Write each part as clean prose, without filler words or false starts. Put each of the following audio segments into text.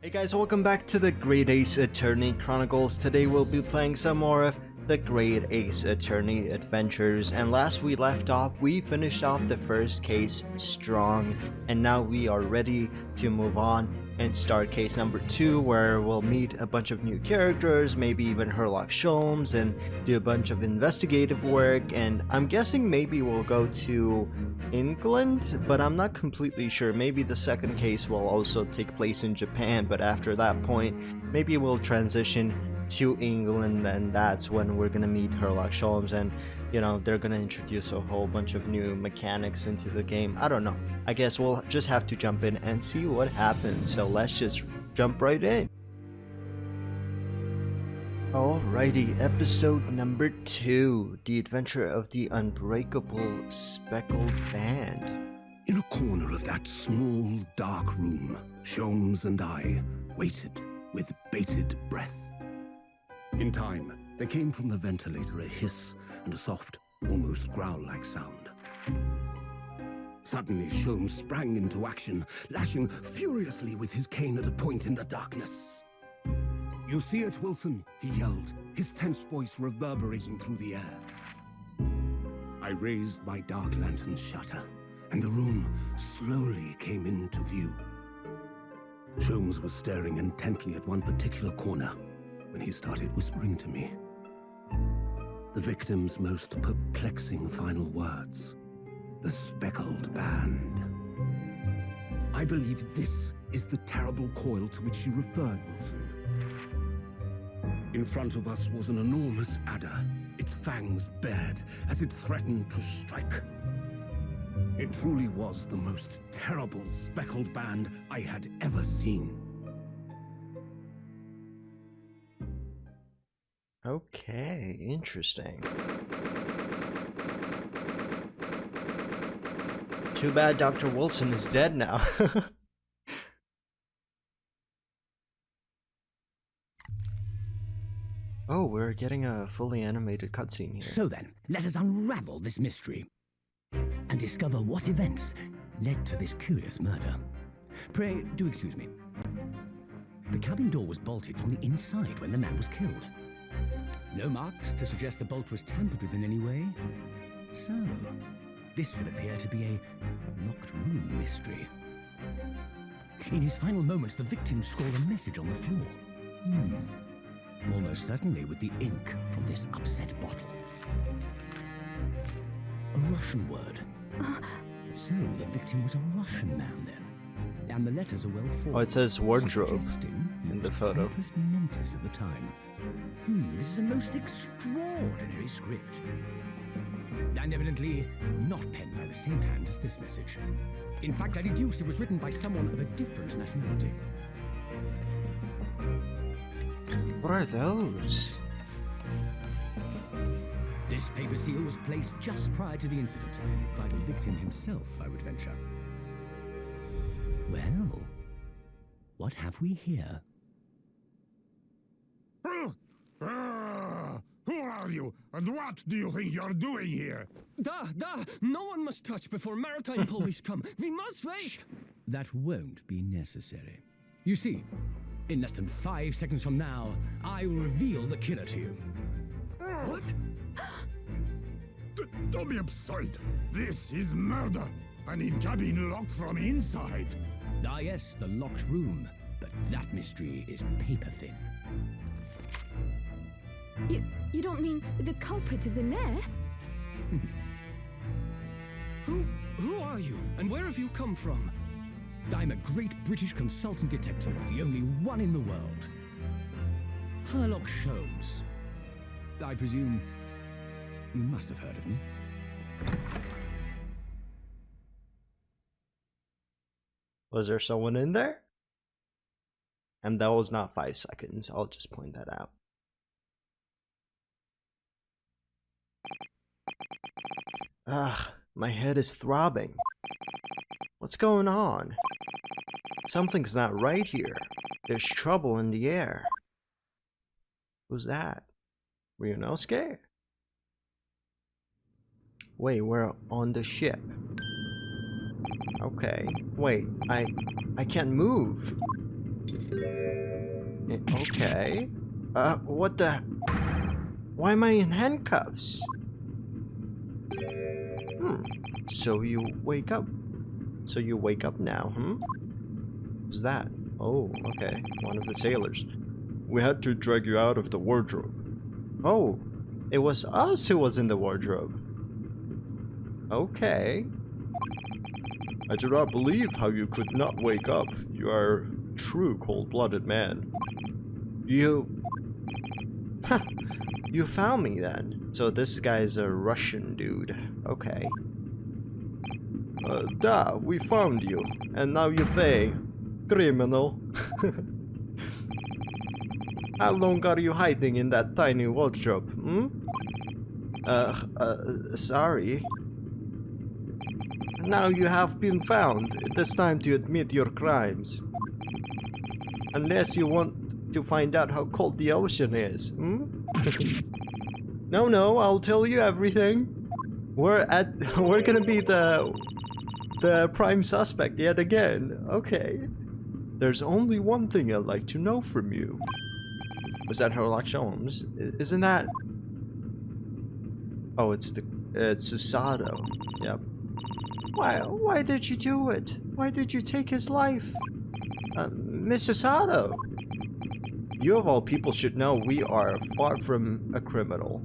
Hey guys, welcome back to the Great Ace Attorney Chronicles. Today we'll be playing some more of the Great Ace Attorney adventures, and last we left off, we finished off the first case strong, and now we are ready to move on and start case number 2, where we'll meet a bunch of new characters, maybe even Herlock Sholmes, and do a bunch of investigative work, and I'm guessing maybe we'll go to England, but I'm not completely sure. Maybe the second case will also take place in Japan, but after that point, maybe we'll transition to England, and that's when we're gonna meet Herlock Sholmes, and you know, they're gonna introduce a whole bunch of new mechanics into the game. I don't know. I guess we'll just have to jump in and see what happens. So let's just jump right in. Alrighty, episode number 2, The Adventure of the Unbreakable Speckled Band. In a corner of that small, dark room, Sholmes and I waited with bated breath. In time, there came from the ventilator a hiss and a soft, almost growl-like sound. Suddenly, Sholmes sprang into action, lashing furiously with his cane at a point in the darkness. "You see it, Wilson?" he yelled, his tense voice reverberating through the air. I raised my dark lantern's shutter, and the room slowly came into view. Sholmes was staring intently at one particular corner when he started whispering to me. The victim's most perplexing final words. The speckled band. I believe this is the terrible coil to which you referred, Wilson. In front of us was an enormous adder, its fangs bared as it threatened to strike. It truly was the most terrible speckled band I had ever seen. Okay, interesting. Too bad Dr. Wilson is dead now. Oh, we're getting a fully animated cutscene here. So then, let us unravel this mystery and discover what events led to this curious murder. Pray, do excuse me. The cabin door was bolted from the inside when the man was killed. No marks to suggest the bolt was tampered with in any way. So, this would appear to be a locked room mystery. In his final moments, the victim scrawled a message on the floor. Almost certainly with the ink from this upset bottle. A Russian word. So the victim was a Russian man then. And the letters are well formed. Oh, it says wardrobe in the photo. Mentis at the time. This is a most extraordinary script. And evidently not penned by the same hand as this message. In fact, I deduce it was written by someone of a different nationality. What are those? This paper seal was placed just prior to the incident by the victim himself, I would venture. Well, what have we here? Who are you, and what do you think you're doing here? No one must touch before maritime police come. We must wait. That won't be necessary. You see, in less than 5 seconds from now, I will reveal the killer to you. What? Don't be absurd. This is murder. I need cabin locked from inside. Ah yes, the locked room. But that mystery is paper thin. You don't mean the culprit is in there? Who are you, and where have you come from? I'm a great British consultant detective, the only one in the world. Herlock Sholmes. I presume you must have heard of me. Was there someone in there? And that was not 5 seconds. I'll just point that out. Ugh, my head is throbbing. What's going on? Something's not right here. There's trouble in the air. Who's that? Ryunosuke? Wait, we're on the ship. Okay. Wait, I can't move. Okay. What the? Why am I in handcuffs? So you wake up. So you wake up now, Who's that? Oh, okay. One of the sailors. We had to drag you out of the wardrobe. Oh, it was us who was in the wardrobe. Okay. I do not believe how you could not wake up. You are a true cold-blooded man. You found me then. So this guy's a Russian dude. Okay. We found you. And now you pay. Criminal. How long are you hiding in that tiny wardrobe, sorry. Now you have been found. It is time to admit your crimes. Unless you want to find out how cold the ocean is, No, I'll tell you everything. We're gonna be the prime suspect yet again. Okay. There's only one thing I'd like to know from you. Was that Herlock Sholmes? Isn't that? Oh, it's Susato. Yep. Why did you do it? Why did you take his life? Miss Susato. You of all people should know we are far from a criminal.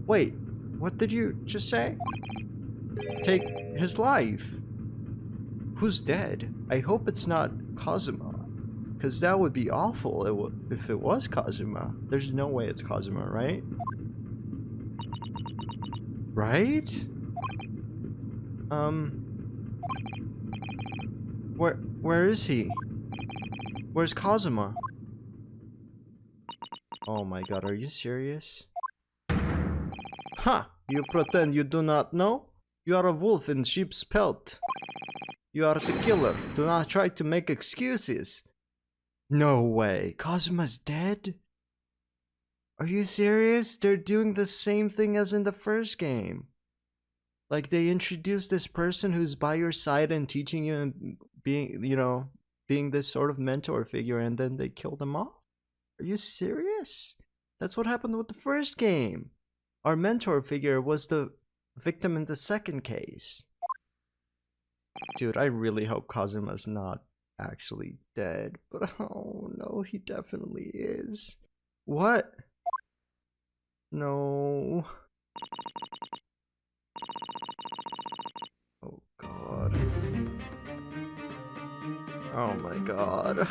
Wait, what did you just say? Take his life? Who's dead? I hope it's not Kazuma. Because that would be awful if it was Kazuma. There's no way it's Kazuma, right? Right? Where is he? Where's Kazuma? Oh my god, are you serious? Ha! You pretend you do not know? You are a wolf in sheep's pelt. You are the killer. Do not try to make excuses. No way. Kazuma's dead? Are you serious? They're doing the same thing as in the first game. Like, they introduced this person who's by your side and teaching you and being this sort of mentor figure, and then they kill them off? Are you serious? That's what happened with the first game. Our mentor figure was the victim in the second case. Dude, I really hope Kazuma's not actually dead, but oh no, he definitely is. What? No. Oh god. Oh my god.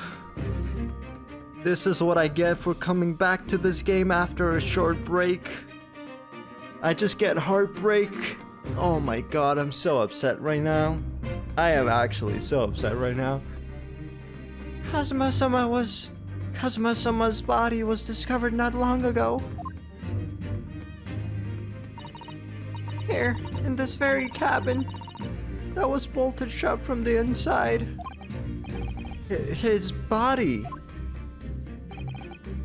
This is what I get for coming back to this game after a short break. I just get heartbreak. Oh my god, I'm so upset right now. I am actually so upset right now. Kazuma-sama's body was discovered not long ago. Here, in this very cabin that was bolted shut from the inside. His body.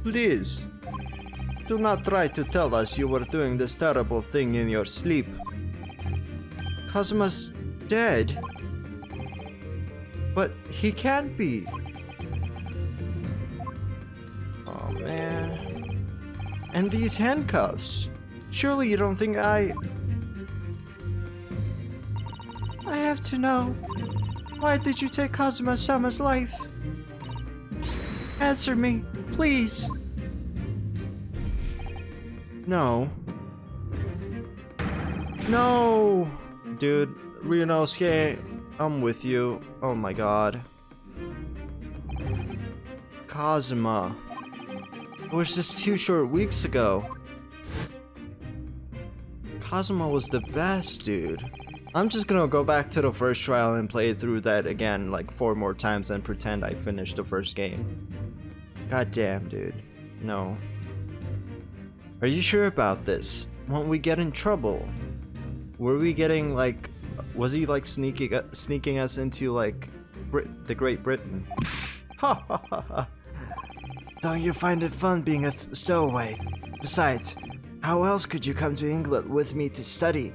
Please, do not try to tell us you were doing this terrible thing in your sleep. Kazuma's dead. But he can't be. Oh man. And these handcuffs. Surely you don't think I have to know. Why did you take Kazuma-sama's life? Answer me, please. No. No! Dude, Ryunosuke, I'm with you. Oh my god. Kazuma. It was just 2 short weeks ago. Kazuma was the best, dude. I'm just gonna go back to the first trial and play through that again like 4 more times and pretend I finished the first game. God damn, dude. No. Are you sure about this? Won't we get in trouble? Were we getting like... Was he like sneaking us into like the Great Britain? Ha ha ha ha. Don't you find it fun being a stowaway? Besides, how else could you come to England with me to study?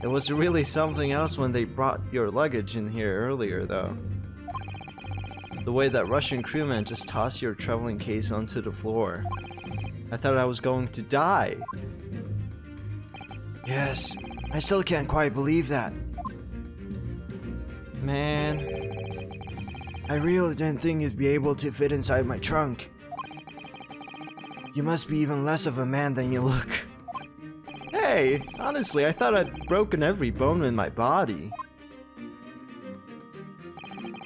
It was really something else when they brought your luggage in here earlier, though. The way that Russian crewman just tossed your traveling case onto the floor. I thought I was going to die. Yes, I still can't quite believe that. Man, I really didn't think you'd be able to fit inside my trunk. You must be even less of a man than you look. Hey, honestly, I thought I'd broken every bone in my body.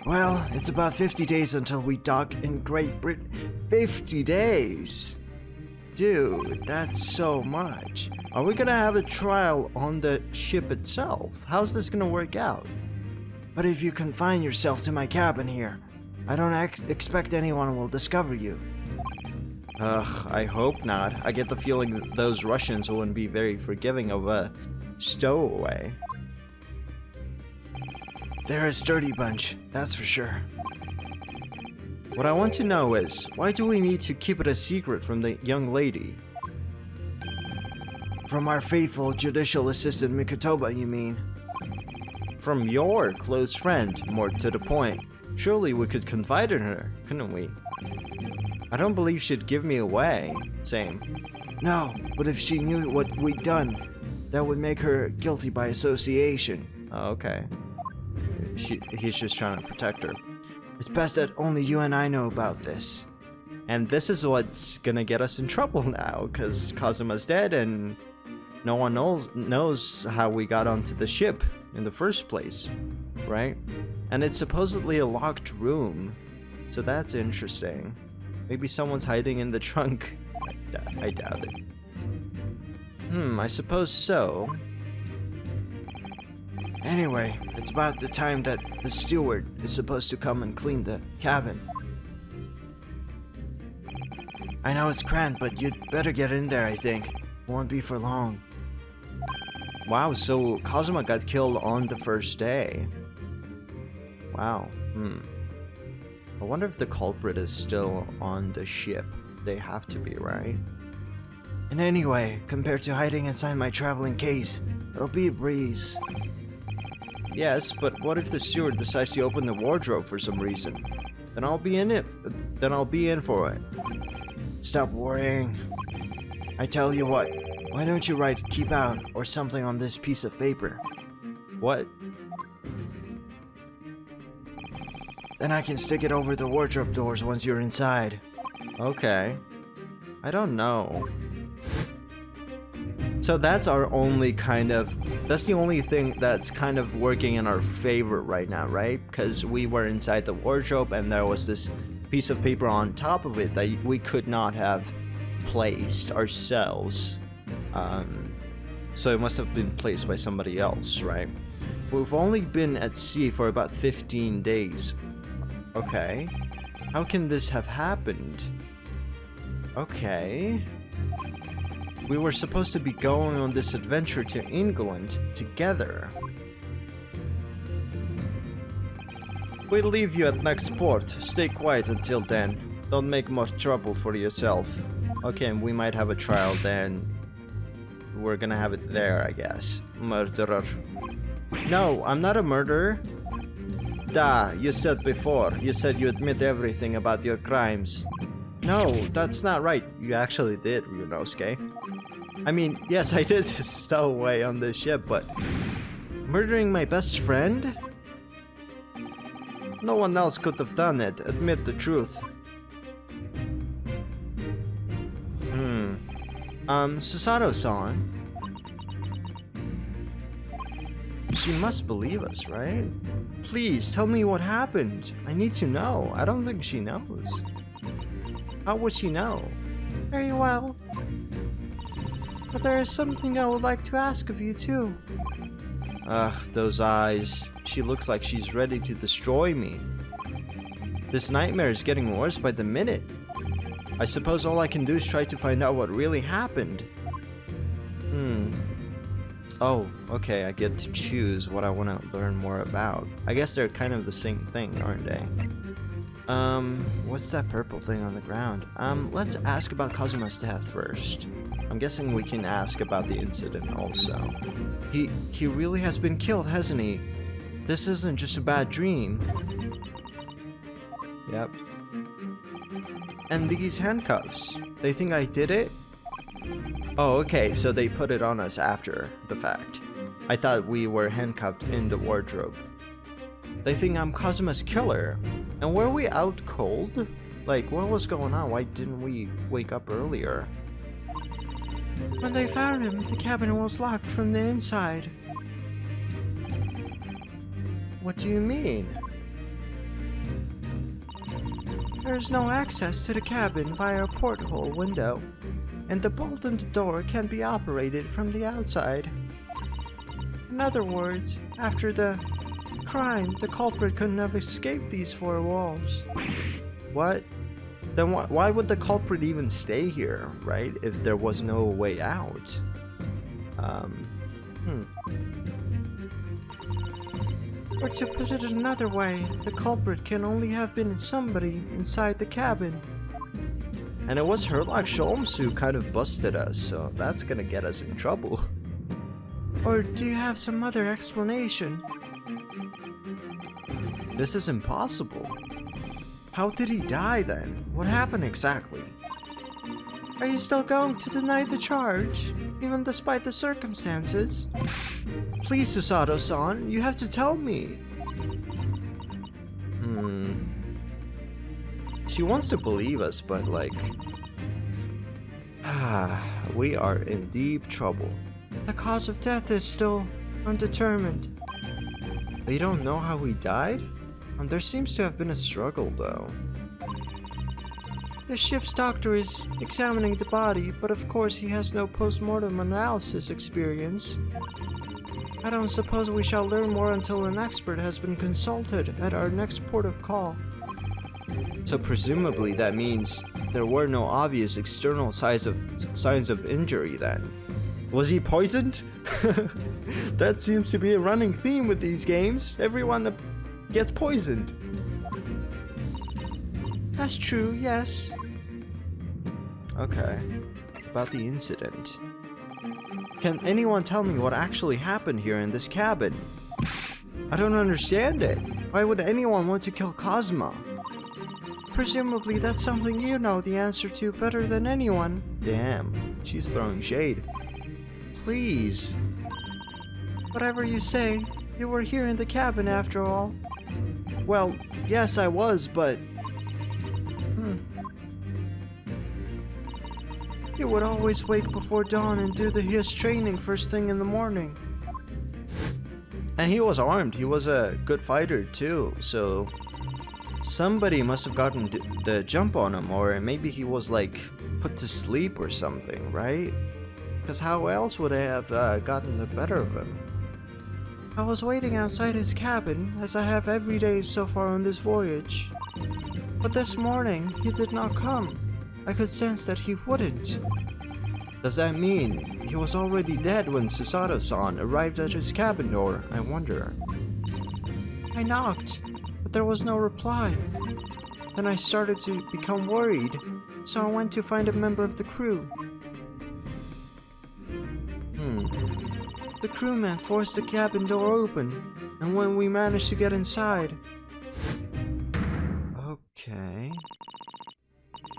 Well, it's about 50 days until we dock in Great Britain. 50 days! Dude, that's so much. Are we gonna have a trial on the ship itself? How's this gonna work out? But if you confine yourself to my cabin here, I don't expect anyone will discover you. Ugh, I hope not. I get the feeling that those Russians wouldn't be very forgiving of a stowaway. They're a sturdy bunch, that's for sure. What I want to know is, why do we need to keep it a secret from the young lady? From our faithful judicial assistant Mikotoba, you mean? From your close friend, more to the point. Surely we could confide in her, couldn't we? I don't believe she'd give me away. Same. No, but if she knew what we'd done, that would make her guilty by association. Oh, okay. He's just trying to protect her. It's best that only you and I know about this. And this is what's gonna get us in trouble now, because Kazuma's dead and no one knows how we got onto the ship in the first place, right? And it's supposedly a locked room, so that's interesting. Maybe someone's hiding in the trunk. I doubt it. I suppose so. Anyway, it's about the time that the steward is supposed to come and clean the cabin. I know it's cramped, but you'd better get in there, I think. Won't be for long. Wow, so Kazuma got killed on the first day. Wow, I wonder if the culprit is still on the ship. They have to be, right? And anyway, compared to hiding inside my traveling case, it'll be a breeze. Yes, but what if the steward decides to open the wardrobe for some reason? Then I'll be in for it. Stop worrying. I tell you what, why don't you write "keep out" or something on this piece of paper? What? Then I can stick it over the wardrobe doors once you're inside. Okay. I don't know. So that's our only that's the only thing that's kind of working in our favor right now, right? Because we were inside the wardrobe and there was this piece of paper on top of it that we could not have placed ourselves. So it must have been placed by somebody else, right? We've only been at sea for about 15 days. Okay. How can this have happened? Okay. We were supposed to be going on this adventure to England together. We'll leave you at next port. Stay quiet until then. Don't make much trouble for yourself. Okay, we might have a trial then. We're gonna have it there, I guess. Murderer. No, I'm not a murderer. Da, you said before. You said you admit everything about your crimes. No, that's not right. You actually did, Ryunosuke. I mean, yes, I did stow away on this ship, but murdering my best friend? No one else could have done it. Admit the truth. Susato-san. She must believe us, right? Please, tell me what happened. I need to know. I don't think she knows. How would she know? Very well. But there is something I would like to ask of you too. Ugh, those eyes. She looks like she's ready to destroy me. This nightmare is getting worse by the minute. I suppose all I can do is try to find out what really happened. Oh, okay, I get to choose what I want to learn more about. I guess they're kind of the same thing, aren't they? What's that purple thing on the ground? Let's ask about Kazuma's death first. I'm guessing we can ask about the incident also. He really has been killed, hasn't he? This isn't just a bad dream. Yep. And these handcuffs, they think I did it? Oh, okay, so they put it on us after the fact. I thought we were handcuffed in the wardrobe. They think I'm Kazuma's killer. And were we out cold? Like, what was going on? Why didn't we wake up earlier? When they found him, the cabin was locked from the inside. What do you mean? There's no access to the cabin via a porthole window, and the bolt in the door can't be operated from the outside. In other words, after the crime, the culprit couldn't have escaped these four walls. What? Then why would the culprit even stay here, right? If there was no way out? Or to put it another way, the culprit can only have been somebody inside the cabin. And it was Herlock Sholmes who kind of busted us, so that's gonna get us in trouble. Or do you have some other explanation? This is impossible. How did he die then? What happened exactly? Are you still going to deny the charge, even despite the circumstances? Please, Susato-san, you have to tell me. She wants to believe us, but like... we are in deep trouble. The cause of death is still undetermined. They don't know how he died? There seems to have been a struggle, though. The ship's doctor is examining the body, but of course he has no post-mortem analysis experience. I don't suppose we shall learn more until an expert has been consulted at our next port of call. So presumably that means there were no obvious external signs of injury then. Was he poisoned? That seems to be a running theme with these games. Everyone gets poisoned. That's true, yes. Okay. About the incident. Can anyone tell me what actually happened here in this cabin? I don't understand it. Why would anyone want to kill Kazuma? Presumably that's something you know the answer to better than anyone. Damn, she's throwing shade. Please. Whatever you say, you were here in the cabin after all. Well, yes I was, but... He would always wake before dawn and do his training first thing in the morning. And he was armed. He was a good fighter too, so... Somebody must have gotten the jump on him, or maybe he was like put to sleep or something, right? Because how else would I have gotten the better of him? I was waiting outside his cabin, as I have every day so far on this voyage. But this morning, he did not come. I could sense that he wouldn't. Does that mean he was already dead when Susato-san arrived at his cabin door, I wonder? I knocked, but there was no reply. Then I started to become worried, so I went to find a member of the crew. The crewman forced the cabin door open, and when we managed to get inside... Okay...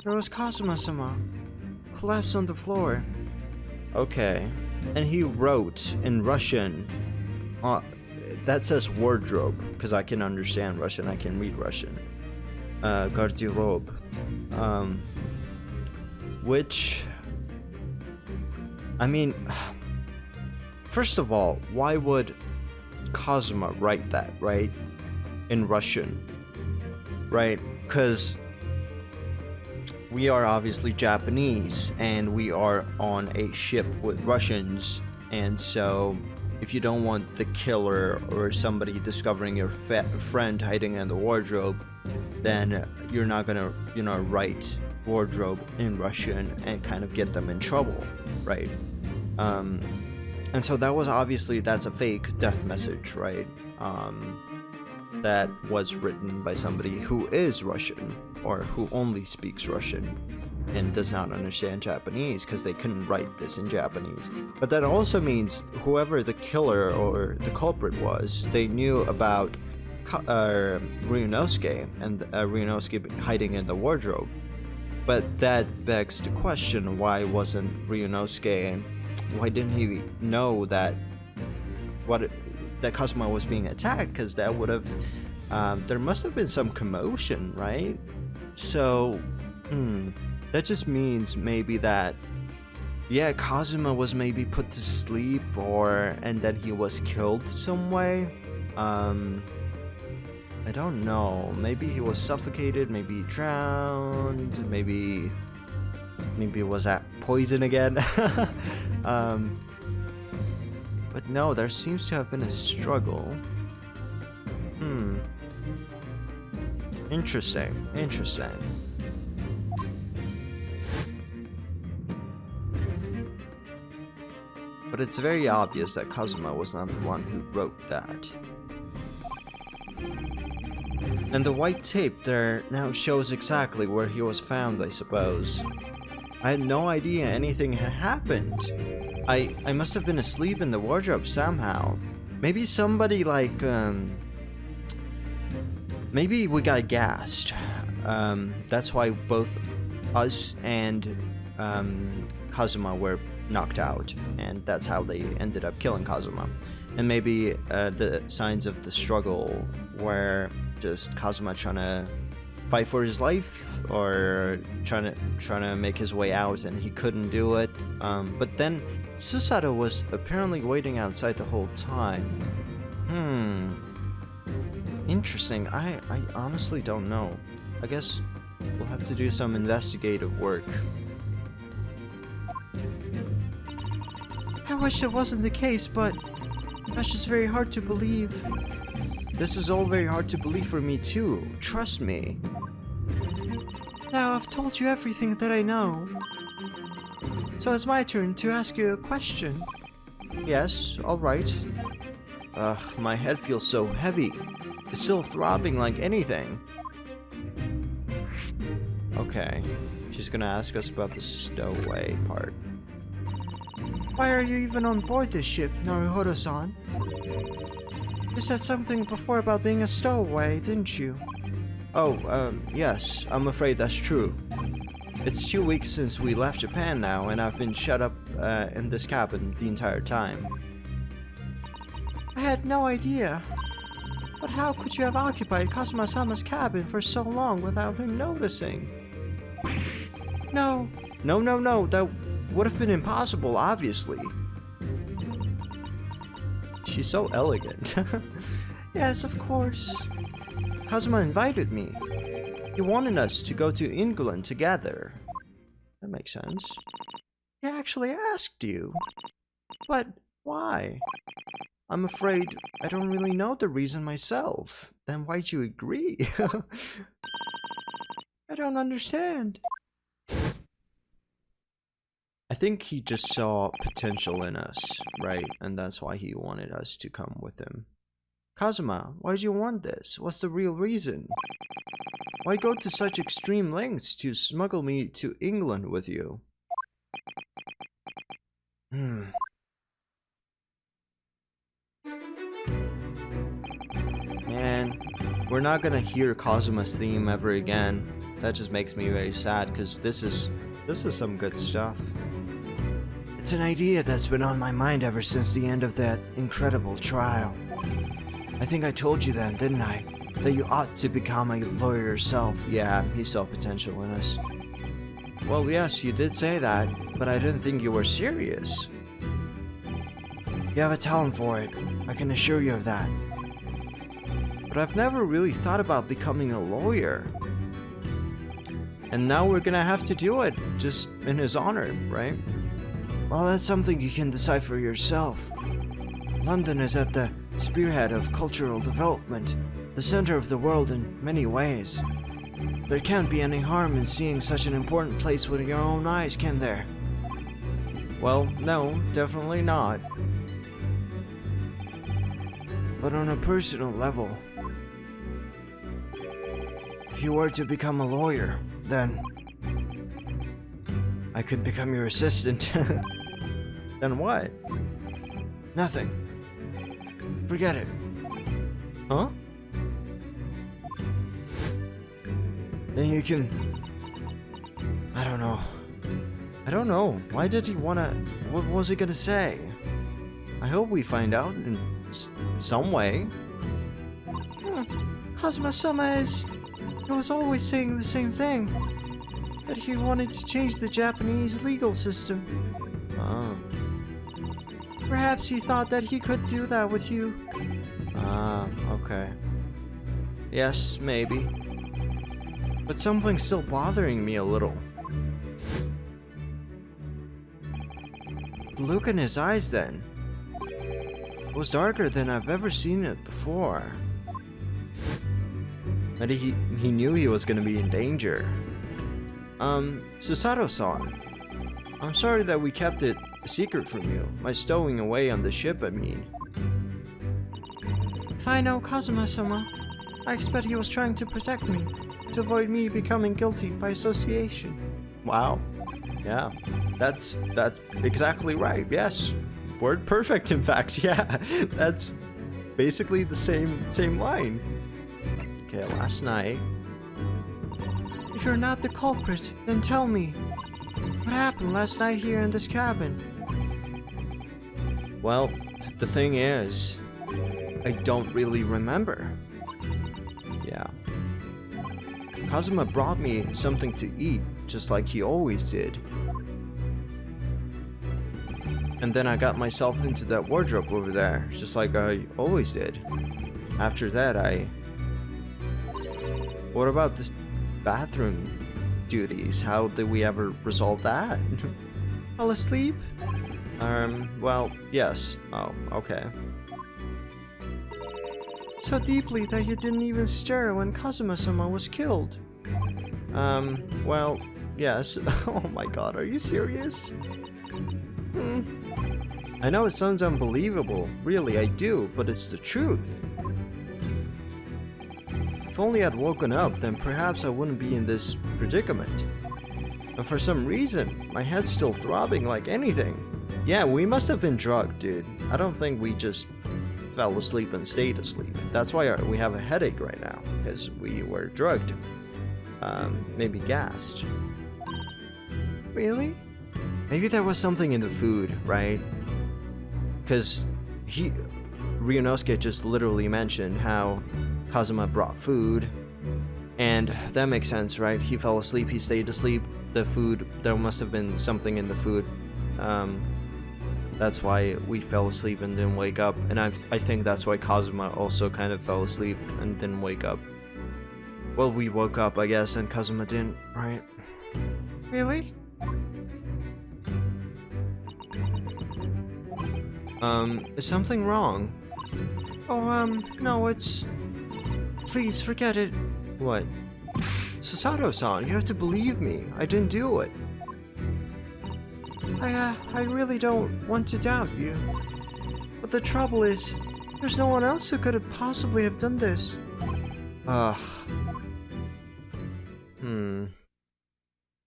There was Kazuma-sama, collapsed on the floor. Okay. And he wrote in Russian, that says wardrobe, because I can understand Russian, I can read Russian. Garderobe. Which... I mean... First of all, why would Kazuma write that, right? In Russian. Right? Because... we are obviously Japanese, and we are on a ship with Russians, and so if you don't want the killer or somebody discovering your friend hiding in the wardrobe, then you're not gonna, write wardrobe in Russian and kind of get them in trouble, right? And so that was obviously, that's a fake death message, right? That was written by somebody who is Russian, or who only speaks Russian and does not understand Japanese, because they couldn't write this in Japanese. But that also means whoever the killer or the culprit was, they knew about Ryunosuke, and Ryunosuke hiding in the wardrobe. But that begs the question, why wasn't Ryunosuke, why didn't he know that that Kazuma was being attacked? Because that would have, there must have been some commotion, right? So, that just means maybe that, yeah, Kazuma was maybe put to sleep, and then he was killed some way. I don't know. Maybe he was suffocated. Maybe he drowned. Maybe was that poison again? But no, there seems to have been a struggle. Interesting. But it's very obvious that Kazuma was not the one who wrote that. And the white tape there now shows exactly where he was found, I suppose. I had no idea anything had happened. I must have been asleep in the wardrobe somehow. Maybe somebody like, maybe we got gassed. That's why both us and Kazuma were knocked out, and that's how they ended up killing Kazuma. And maybe the signs of the struggle were just Kazuma trying to fight for his life, or trying to make his way out, and he couldn't do it. But then Susato was apparently waiting outside the whole time. Interesting. I honestly don't know. I guess we'll have to do some investigative work. I wish it wasn't the case, but that's just very hard to believe. This is all very hard to believe for me too, trust me. Now I've told you everything that I know. So it's my turn to ask you a question. Yes, alright. Ugh, my head feels so heavy. It's still throbbing like anything. Okay, she's gonna ask us about the stowaway part. Why are you even on board this ship, Naruhodo-san? You said something before about being a stowaway, didn't you? Oh, yes, I'm afraid that's true. It's 2 weeks since we left Japan now, and I've been shut up in this cabin the entire time. I had no idea. But how could you have occupied Kazuma-sama's cabin for so long without him noticing? No, that would have been impossible, obviously. She's so elegant. Yes, of course. Kazuma invited me. He wanted us to go to England together. That makes sense. He actually asked you. But why? I'm afraid I don't really know the reason myself. Then why'd you agree? I don't understand. I think he just saw potential in us, right? And that's why he wanted us to come with him. Kazuma, why do you want this? What's the real reason? Why go to such extreme lengths to smuggle me to England with you? Man, we're not gonna hear Kazuma's theme ever again. That just makes me very sad, because this is some good stuff. It's an idea that's been on my mind ever since the end of that incredible trial. I think I told you then, didn't I? That you ought to become a lawyer yourself. Yeah, he saw potential in us. Well, yes, you did say that, but I didn't think you were serious. You have a talent for it, I can assure you of that. But I've never really thought about becoming a lawyer. And now we're gonna have to do it, just in his honor, right? Well, that's something you can decide for yourself. London is at the spearhead of cultural development, the center of the world in many ways. There can't be any harm in seeing such an important place with your own eyes, can there? Well, no, definitely not. But on a personal level, if you were to become a lawyer, then I could become your assistant. Then what? Nothing. Forget it. Huh? then you can... I don't know. I don't know. Why did he wanna... What was he gonna say? I hope we find out in some way. Kazuma-sama he was always saying the same thing. That he wanted to change the Japanese legal system. Oh. Perhaps he thought that he could do that with you. Ah, okay. Yes, maybe. But something's still bothering me a little. The look in his eyes then. It was darker than I've ever seen it before. And he knew he was gonna be in danger. Susato-san. I'm sorry that we kept it a secret from you. My stowing away on the ship, I mean. If I know Kazuma-sama, I expect he was trying to protect me, to avoid me becoming guilty by association. Wow. Yeah. That's exactly right. Yes. Word perfect, in fact. Yeah. That's basically the same line. Okay, last night. If you're not the culprit, then tell me. What happened last night here in this cabin? Well, the thing is, I don't really remember. Yeah. Kazuma brought me something to eat, just like he always did. And then I got myself into that wardrobe over there, just like I always did. After that, What about the bathroom duties? How did we ever resolve that? Fall asleep? Well, yes. Oh, okay. So deeply that you didn't even stir when Kazuma-sama was killed. Well, yes. Oh my god, are you serious? I know it sounds unbelievable, really I do, but it's the truth. If only I'd woken up, then perhaps I wouldn't be in this predicament. And for some reason, my head's still throbbing like anything. Yeah, we must have been drugged, dude. I don't think we just fell asleep and stayed asleep. That's why we have a headache right now, because we were drugged. Maybe gassed. Really? Maybe there was something in the food, right? Because Ryunosuke just literally mentioned how Kazuma brought food, and that makes sense, right? He fell asleep, he stayed asleep, the food, there must have been something in the food. That's why we fell asleep and didn't wake up, and I think that's why Kazuma also kind of fell asleep and didn't wake up. Well, we woke up, I guess, and Kazuma didn't, right? Really? Is something wrong? Oh, no, it's... Please, forget it. What? Susato-san, you have to believe me. I didn't do it. I really don't want to doubt you. But the trouble is, there's no one else who could have possibly have done this.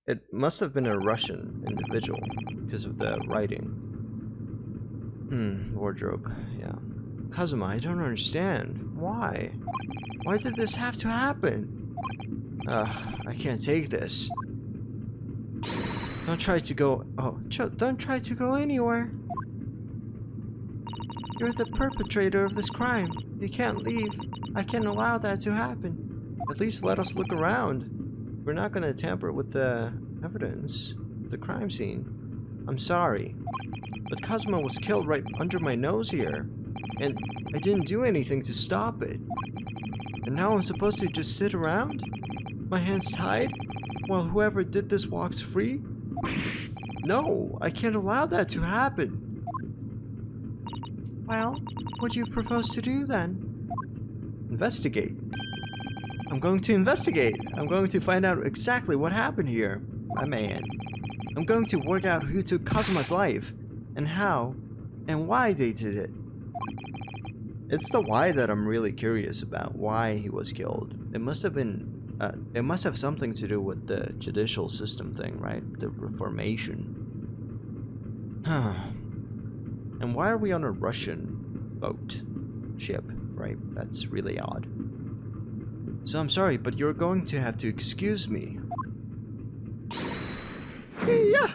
It must have been a Russian individual, because of the writing. Wardrobe, yeah. Kazuma, I don't understand. Why? Why did this have to happen? I can't take this. Don't try to go... don't try to go anywhere. You're the perpetrator of this crime. You can't leave. I can't allow that to happen. At least let us look around. We're not gonna tamper with the evidence. The crime scene. I'm sorry. But Kazuma was killed right under my nose here. And I didn't do anything to stop it. And now I'm supposed to just sit around? My hands tied? While whoever did this walks free? No, I can't allow that to happen. Well, what do you propose to do then? Investigate. I'm going to investigate. I'm going to find out exactly what happened here, my man. I'm going to work out who took Kazuma's life, and how, and why they did it. It's the why that I'm really curious about, why he was killed. It must have been, it must have something to do with the judicial system thing, right? The Reformation. And why are we on a Russian boat? Ship, right? That's really odd. So I'm sorry, but you're going to have to excuse me. Yeah.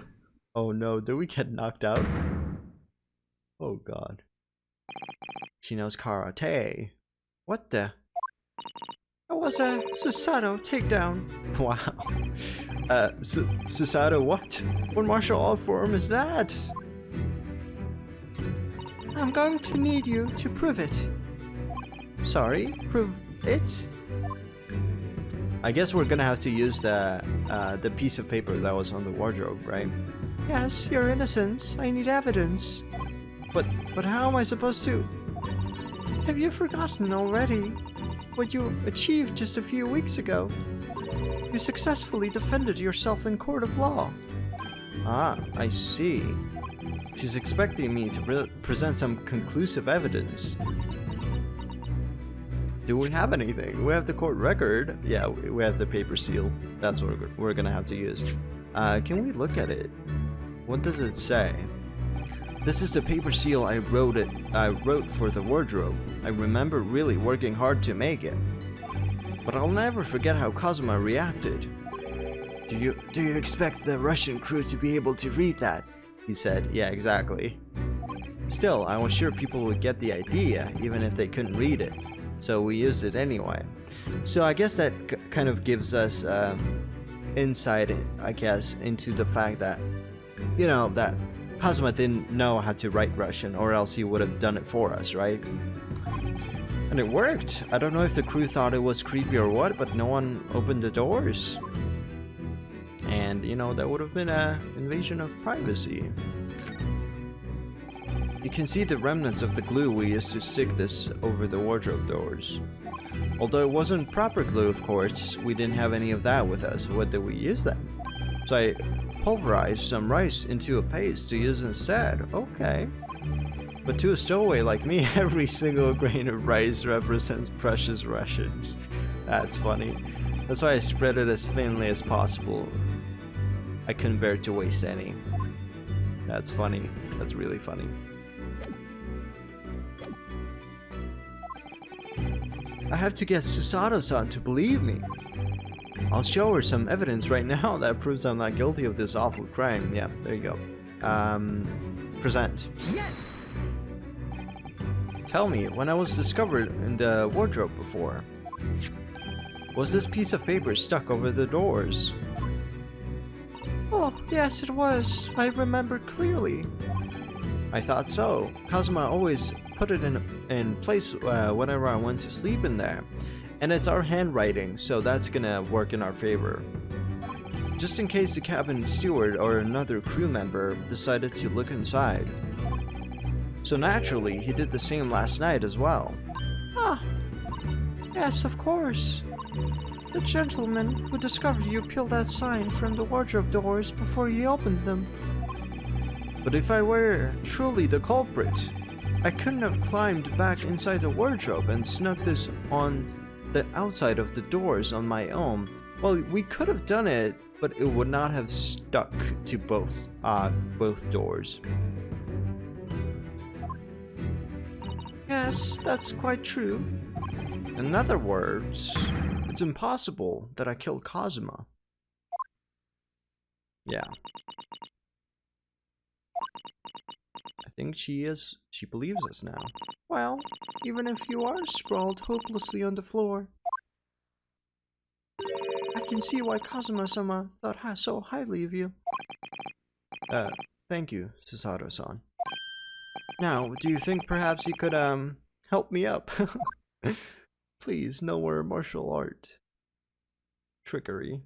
Oh no, did we get knocked out? Oh god. She knows karate. What the? That was a Susato takedown. Wow. Susato what? What martial art form is that? I'm going to need you to prove it. Sorry, prove it? I guess we're gonna have to use the piece of paper that was on the wardrobe, right? Yes, your innocence. I need evidence. But how am I supposed to? Have you forgotten already what you achieved just a few weeks ago? You successfully defended yourself in court of law. Ah, I see. She's expecting me to present some conclusive evidence. Do we have anything? We have the court record. Yeah, we have the paper seal. That's what we're gonna have to use. Can we look at it? What does it say? This is the paper seal I wrote for the wardrobe. I remember really working hard to make it. But I'll never forget how Kazuma reacted. Do you expect the Russian crew to be able to read that? He said. Yeah, exactly. Still, I was sure people would get the idea, even if they couldn't read it. So we used it anyway. So I guess that kind of gives us insight, I guess, into the fact that, you know, that Kazuma didn't know how to write Russian, or else he would have done it for us, right? And it worked. I don't know if the crew thought it was creepy or what, but no one opened the doors. And, you know, that would have been an invasion of privacy. You can see the remnants of the glue we used to stick this over the wardrobe doors. Although it wasn't proper glue, of course, we didn't have any of that with us. What did we use then? So I pulverized some rice into a paste to use instead. Okay. But to a stowaway like me, every single grain of rice represents precious Russians. That's funny. That's why I spread it as thinly as possible. I couldn't bear to waste any. That's funny. That's really funny. I have to get Susato-san to believe me. I'll show her some evidence right now that proves I'm not guilty of this awful crime. Yeah, there you go. Present. Yes! Tell me, when I was discovered in the wardrobe before, was this piece of paper stuck over the doors? Oh, yes it was. I remember clearly. I thought so. Kazuma always put it in place whenever I went to sleep in there. And it's our handwriting, so that's gonna work in our favor. Just in case the cabin steward or another crew member decided to look inside. So naturally, he did the same last night as well. Ah, yes, of course. The gentleman who discovered you peeled that sign from the wardrobe doors before you opened them. But if I were truly the culprit, I couldn't have climbed back inside the wardrobe and snuck this on the outside of the doors on my own. Well, we could have done it, but it would not have stuck to both doors. Yes, that's quite true. In other words, it's impossible that I killed Kazuma. Yeah. I think she believes us now. Well, even if you are sprawled hopelessly on the floor, I can see why Kazuma-sama thought so highly of you. Thank you, Susato-san. Now, do you think perhaps you could, help me up? Please, no more martial art trickery.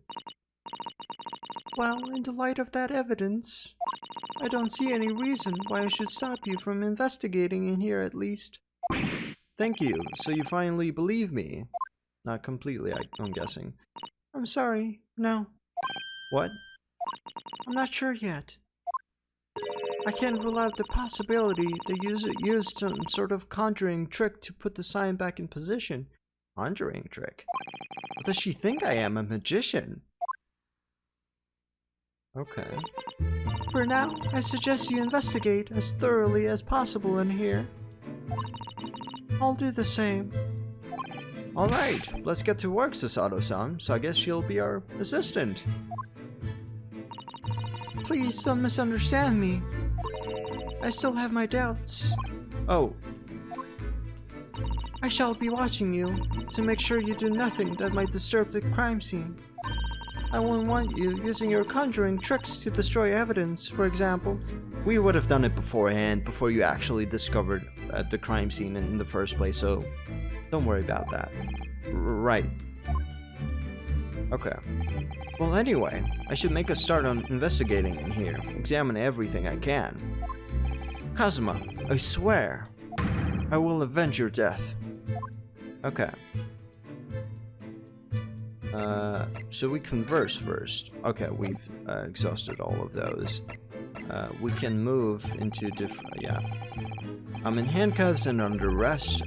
Well, in the light of that evidence, I don't see any reason why I should stop you from investigating in here at least. Thank you, so you finally believe me. Not completely, I'm guessing. I'm sorry, no. What? I'm not sure yet. I can't rule out the possibility the user used some sort of conjuring trick to put the sign back in position. Conjuring trick? What does she think I am, a magician? Okay. For now, I suggest you investigate as thoroughly as possible in here. I'll do the same. Alright, let's get to work, Susato-san. So I guess she'll be our assistant. Please don't misunderstand me. I still have my doubts. Oh, I shall be watching you to make sure you do nothing that might disturb the crime scene. I won't want you using your conjuring tricks to destroy evidence, for example. we would have done it beforehand, before you actually discovered the crime scene in the first place, so don't worry about that. Right. Okay. Well, anyway, I should make a start on investigating in here. Examine everything I can. Kazuma, I swear, I will avenge your death. Okay. Should we converse first? Okay, we've exhausted all of those. We can move into different... yeah. I'm in handcuffs and under arrest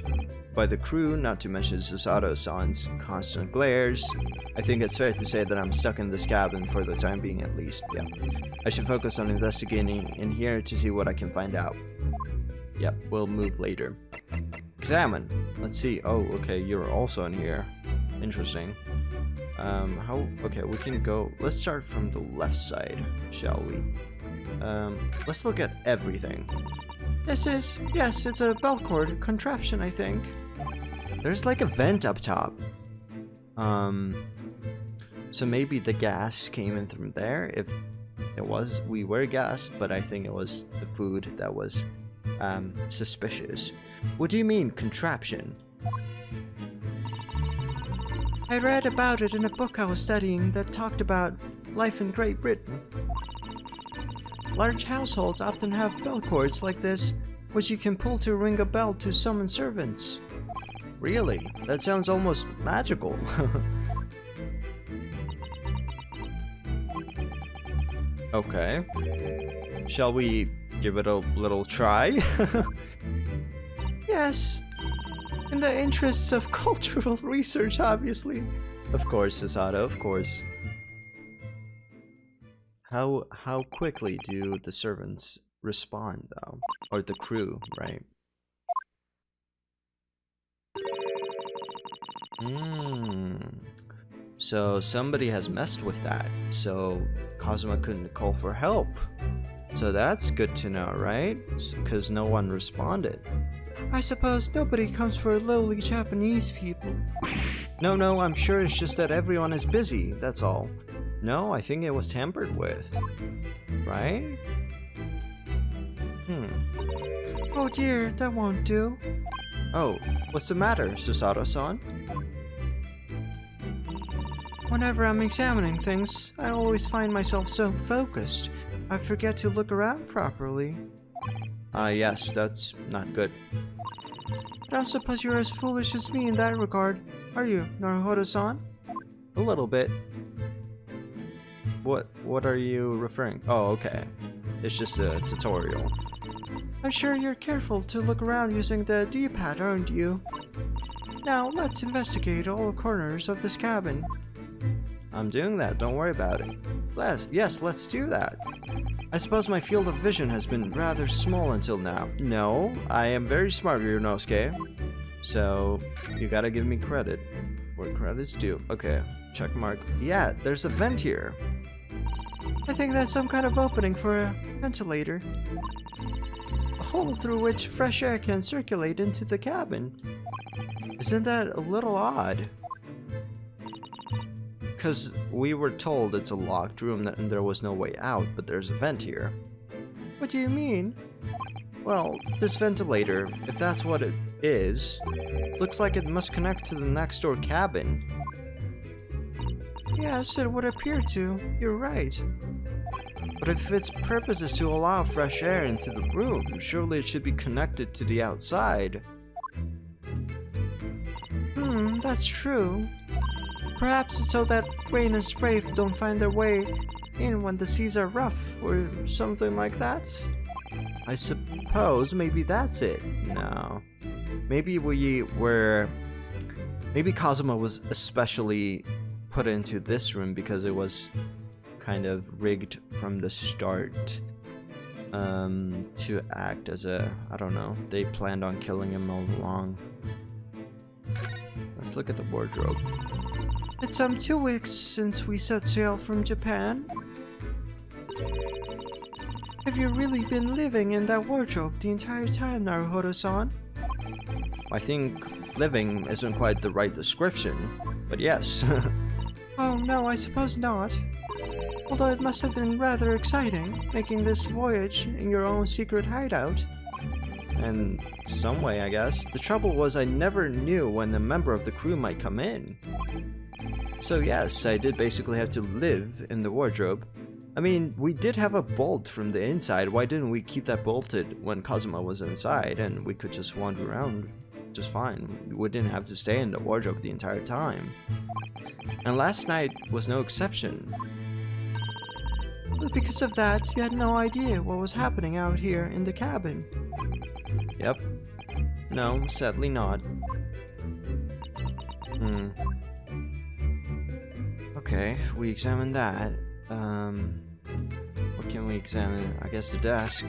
by the crew, not to mention Susato-san's constant glares. I think it's fair to say that I'm stuck in this cabin for the time being at least, yeah. I should focus on investigating in here to see what I can find out. Yep, we'll move later. Examine. Let's see. Oh, okay, you're also in here. Interesting. Okay, we can go... let's start from the left side, shall we? Let's look at everything. Yes, it's a bell cord contraption, I think. There's like a vent up top. So maybe the gas came in from there. If it was, we were gassed, but I think it was the food that was suspicious. What do you mean, contraption? I read about it in a book I was studying that talked about life in Great Britain. Large households often have bell cords like this, which you can pull to ring a bell to summon servants. Really? That sounds almost magical. Okay. Shall we give it a little try? Yes. In the interests of cultural research, obviously. Of course, Susato, of course. How quickly do the servants respond, though? Or the crew, right? So somebody has messed with that, so Kazuma couldn't call for help. So that's good to know, right? Because no one responded. I suppose nobody comes for lowly Japanese people. No, I'm sure it's just that everyone is busy, that's all. No, I think it was tampered with. Right? Oh dear, that won't do. Oh, what's the matter, Susato-san? Whenever I'm examining things, I always find myself so focused, I forget to look around properly. Yes, that's not good. I don't suppose you're as foolish as me in that regard, are you, Naruhodo-san? A little bit. What are you referring? Oh, okay. It's just a tutorial. I'm sure you're careful to look around using the D-pad, aren't you? Now, let's investigate all corners of this cabin. I'm doing that, don't worry about it. Yes, let's do that. I suppose my field of vision has been rather small until now. No, I am very smart, Ryunosuke. So, you gotta give me credit where credit's due. Okay, check mark. Yeah, there's a vent here. I think that's some kind of opening for a ventilator. A hole through which fresh air can circulate into the cabin. Isn't that a little odd? Because we were told it's a locked room and there was no way out, but there's a vent here. What do you mean? Well, this ventilator, if that's what it is, looks like it must connect to the next door cabin. Yes, it would appear to. You're right. But if its purpose is to allow fresh air into the room, surely it should be connected to the outside. That's true. Perhaps it's so that rain and spray don't find their way in when the seas are rough, or something like that. I suppose maybe that's it. No. Maybe maybe Kazuma was especially put into this room because it was kind of rigged from the start to act as a, I don't know, they planned on killing him all along. let's look at the wardrobe. It's 2 weeks since we set sail from Japan. Have you really been living in that wardrobe the entire time, Naruhodo-san? I think living isn't quite the right description, but yes. Oh no, I suppose not. Although it must have been rather exciting, making this voyage in your own secret hideout. In some way, I guess. The trouble was I never knew when a member of the crew might come in. So yes, I did basically have to live in the wardrobe. I mean, we did have a bolt from the inside. Why didn't we keep that bolted when Kazuma was inside and we could just wander around just fine? We didn't have to stay in the wardrobe the entire time. And last night was no exception. But because of that, you had no idea what was happening out here in the cabin. Yep. No, sadly not. Okay, we examined that. What can we examine? I guess the desk.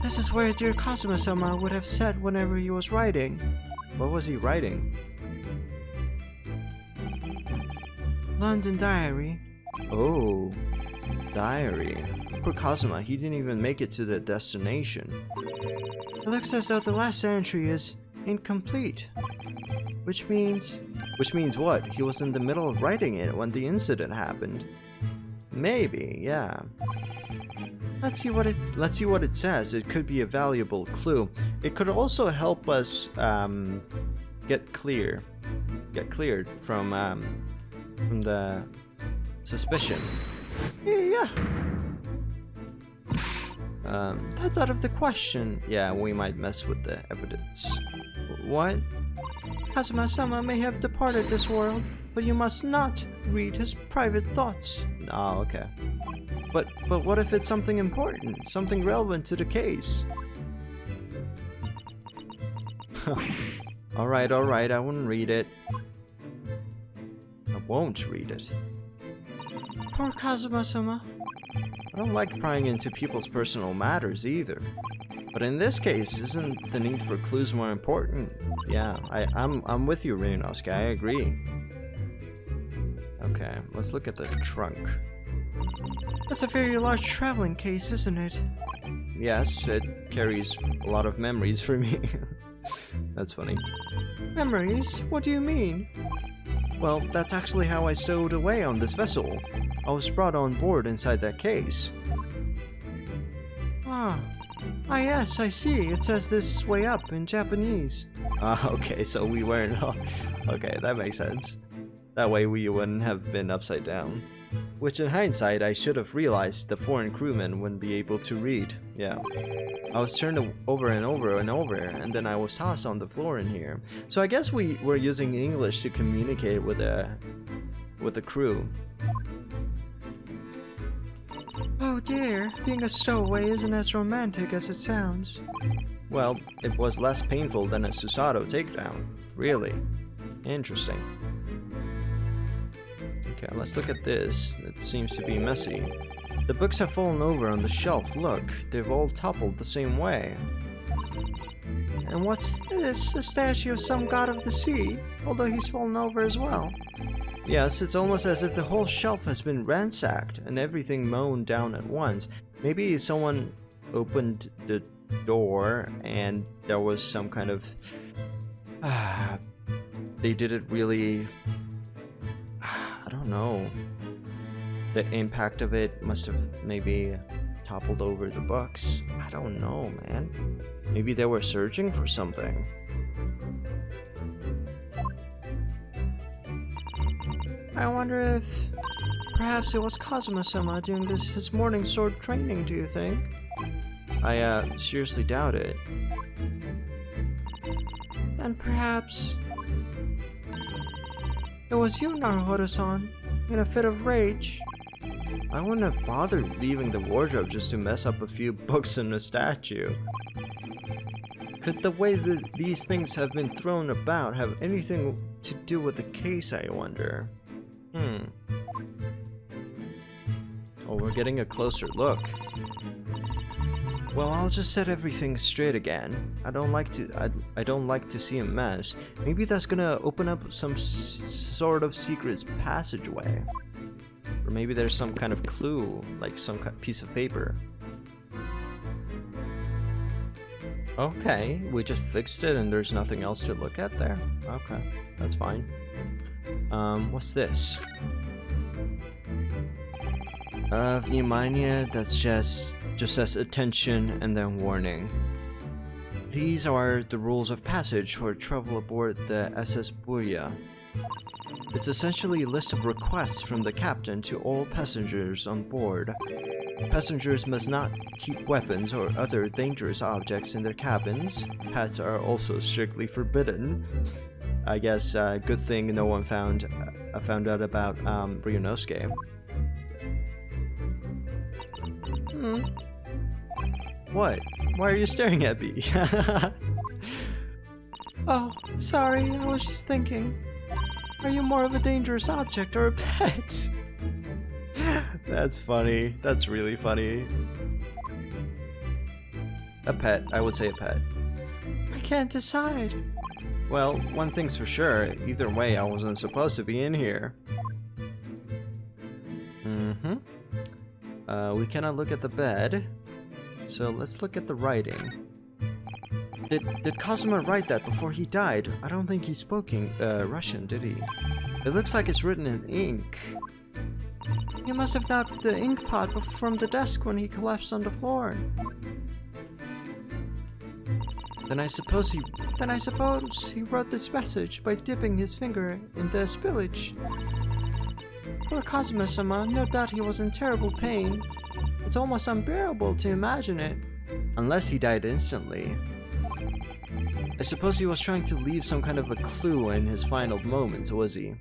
This is where dear Kazuma-sama would have sat whenever he was writing. What was he writing? London Diary. Oh, diary. Poor Kazuma, he didn't even make it to the destination. It looks as though the last entry is incomplete. Which means... Which means what? He was in the middle of writing it when the incident happened. Maybe, yeah. Let's see what it says. It could be a valuable clue. It could also help us get cleared from the suspicion. Yeah. That's out of the question. Yeah, we might mess with the evidence. What? Kazuma-sama may have departed this world, but you must not read his private thoughts. Oh, okay. But what if it's something important, something relevant to the case? Alright, I won't read it. I won't read it. Poor Kazuma-sama. I don't like prying into people's personal matters either. But in this case, isn't the need for clues more important? Yeah, I'm with you, Ryunosuke, I agree. Okay, let's look at the trunk. That's a very large traveling case, isn't it? Yes, it carries a lot of memories for me. That's funny. Memories? What do you mean? Well, that's actually how I stowed away on this vessel. I was brought on board inside that case. Ah, yes, I see. It says this way up in Japanese. Okay, so we weren't... Okay, that makes sense. That way we wouldn't have been upside down. Which in hindsight, I should have realized the foreign crewmen wouldn't be able to read. Yeah. I was turned over and over and over, and then I was tossed on the floor in here. So I guess we were using English to communicate with the crew. Oh dear, being a stowaway isn't as romantic as it sounds. Well, it was less painful than a Susato takedown. Really. Interesting. Okay, let's look at this. It seems to be messy. The books have fallen over on the shelf. Look, they've all toppled the same way. And what's this? A statue of some god of the sea, although he's fallen over as well. Yes, it's almost as if the whole shelf has been ransacked and everything mown down at once. Maybe someone opened the door and there was some kind of... they did it really... I don't know. The impact of it must have maybe toppled over the books. I don't know, man. Maybe they were searching for something. I wonder if perhaps it was Kazuma-sama doing his morning sword training, do you think? I seriously doubt it. And perhaps it was you, Naruhodo-san, in a fit of rage. I wouldn't have bothered leaving the wardrobe just to mess up a few books and a statue. Could the way these things have been thrown about have anything to do with the case, I wonder? Oh, we're getting a closer look. Well, I'll just set everything straight again. I don't like to see a mess. Maybe that's gonna open up some sort of secret passageway. Or maybe there's some kind of clue, like some piece of paper. Okay, we just fixed it and there's nothing else to look at there. Okay, that's fine. What's this? Vnemania, that's just says attention and then warning. These are the rules of passage for travel aboard the SS Burya. It's essentially a list of requests from the captain to all passengers on board. Passengers must not keep weapons or other dangerous objects in their cabins. Pets are also strictly forbidden. I guess good thing no one found out about Ryunosuke. What? Why are you staring at me? Oh, sorry, I was just thinking. Are you more of a dangerous object or a pet? That's funny. That's really funny. A pet. I would say a pet. I can't decide. Well, one thing's for sure. Either way, I wasn't supposed to be in here. We cannot look at the bed. So let's look at the writing. Did Kazuma write that before he died? I don't think he spoke Russian, did he? It looks like it's written in ink. He must have knocked the ink pot from the desk when he collapsed on the floor. Then I suppose he wrote this message by dipping his finger in the spillage. Poor Kazuma-sama, no doubt he was in terrible pain. It's almost unbearable to imagine it. Unless he died instantly. I suppose he was trying to leave some kind of a clue in his final moments, was he?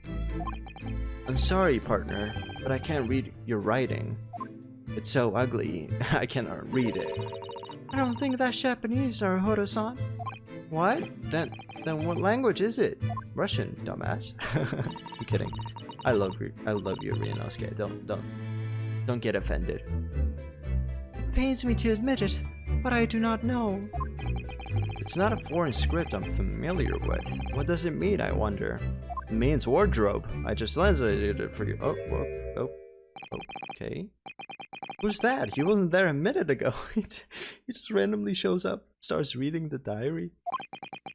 I'm sorry, partner, but I can't read your writing. It's so ugly, I cannot read it. I don't think that's Japanese, Naruhodo-san. What? Then what language is it? Russian, dumbass. I'm kidding. I love you, Ryunosuke. Don't get offended. It pains me to admit it, but I do not know. It's not a foreign script I'm familiar with. What does it mean, I wonder? It means wardrobe. I just translated it for you. Oh, okay. Who's that? He wasn't there a minute ago. He just randomly shows up, starts reading the diary.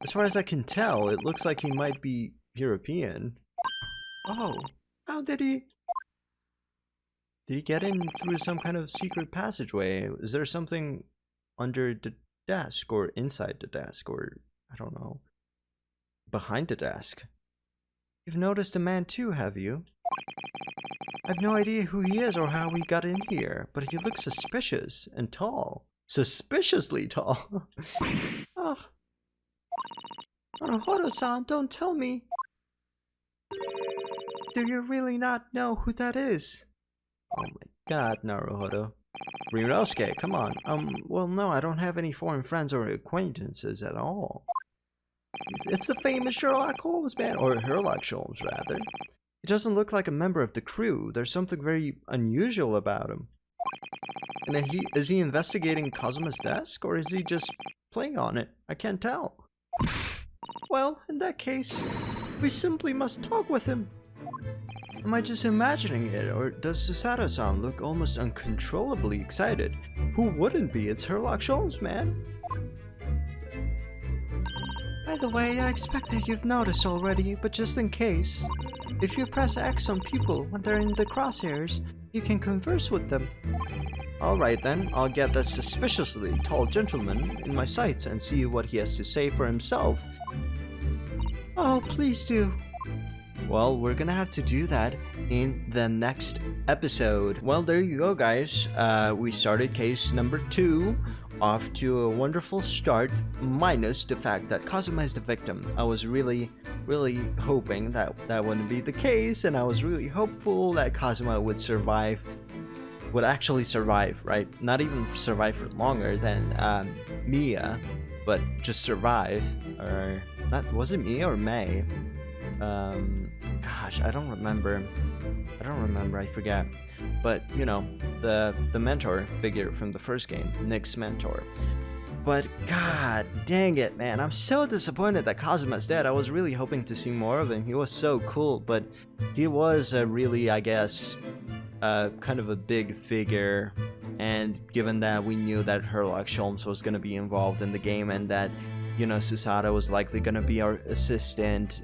As far as I can tell, it looks like he might be European. Oh, how did he... Did he get in through some kind of secret passageway? Is there something under the desk or inside the desk or, I don't know, behind the desk? You've noticed the man too, have you? I've no idea who he is or how he got in here, but he looks suspicious and tall. Suspiciously tall. Oh. Naruhodo-san, don't tell me. Do you really not know who that is? Oh my god, Naruhodo. Ryunosuke, come on. Well, no, I don't have any foreign friends or acquaintances at all. It's the famous Sherlock Holmes, man. Or Herlock Sholmes, rather. He doesn't look like a member of the crew. There's something very unusual about him. And is he investigating Kazuma's desk, or is he just playing on it? I can't tell. Well, in that case, we simply must talk with him. Am I just imagining it, or does Susato-san look almost uncontrollably excited? Who wouldn't be? It's Herlock Sholmes, man. By the way, I expect that you've noticed already, but just in case, if you press X on people when they're in the crosshairs, you can converse with them. Alright then, I'll get that suspiciously tall gentleman in my sights and see what he has to say for himself. Oh, please do. Well, we're gonna have to do that in the next episode. Well, there you go, guys. We started case number 2. Off to a wonderful start, minus the fact that Kazuma is the victim. I was really hoping that that wouldn't be the case, and I was really hopeful that Kazuma would actually survive, right? Not even survive for longer than Mia, but just survive. Or not? Was it Mia or May? Gosh, I don't remember, I forget. But, you know, the mentor figure from the first game, Nick's mentor. But god dang it, man, I'm so disappointed that Kazuma's dead. I was really hoping to see more of him. He was so cool, but he was a really, I guess, kind of a big figure. And given that we knew that Herlock Sholmes was going to be involved in the game and that, you know, Susato was likely going to be our assistant,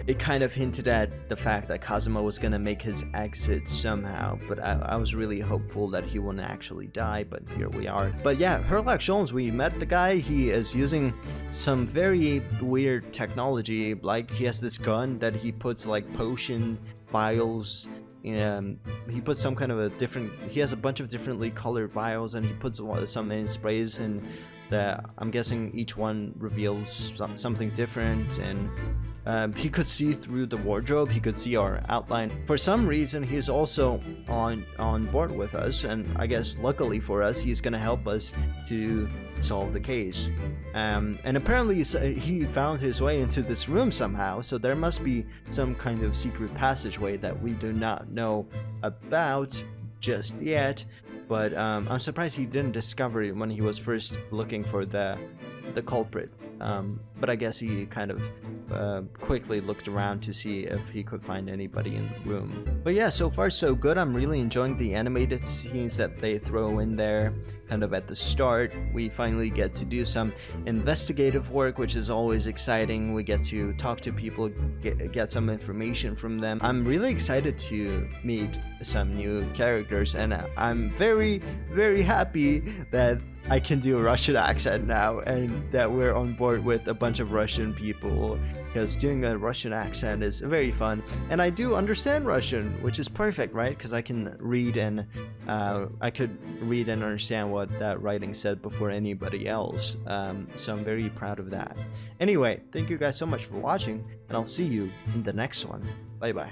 it kind of hinted at the fact that Kazuma was going to make his exit somehow. But I was really hopeful that he wouldn't actually die, but here we are. But yeah, Herlock Sholmes, we met the guy. He is using some very weird technology. Like, he has this gun that he puts like potion vials. He puts some kind of a different, he has a bunch of differently colored vials, and he puts some in sprays, and I'm guessing each one reveals something different. And he could see through the wardrobe, he could see our outline. For some reason, he's also on board with us, and I guess luckily for us, he's gonna help us to solve the case. And apparently he found his way into this room somehow, so there must be some kind of secret passageway that we do not know about just yet. But I'm surprised he didn't discover it when he was first looking for the culprit. But I guess he kind of quickly looked around to see if he could find anybody in the room. But yeah, so far so good. I'm really enjoying the animated scenes that they throw in there kind of at the start. We finally get to do some investigative work, which is always exciting. We get to talk to people, get some information from them. I'm really excited to meet some new characters, and I'm very, very happy that I can do a Russian accent now, and that we're on board with a bunch of Russian people, because doing a Russian accent is very fun. And I do understand Russian, which is perfect, right? Because I can read, and I could read and understand what that writing said before anybody else. So I'm very proud of that. Anyway, thank you guys so much for watching, and I'll see you in the next one. Bye bye.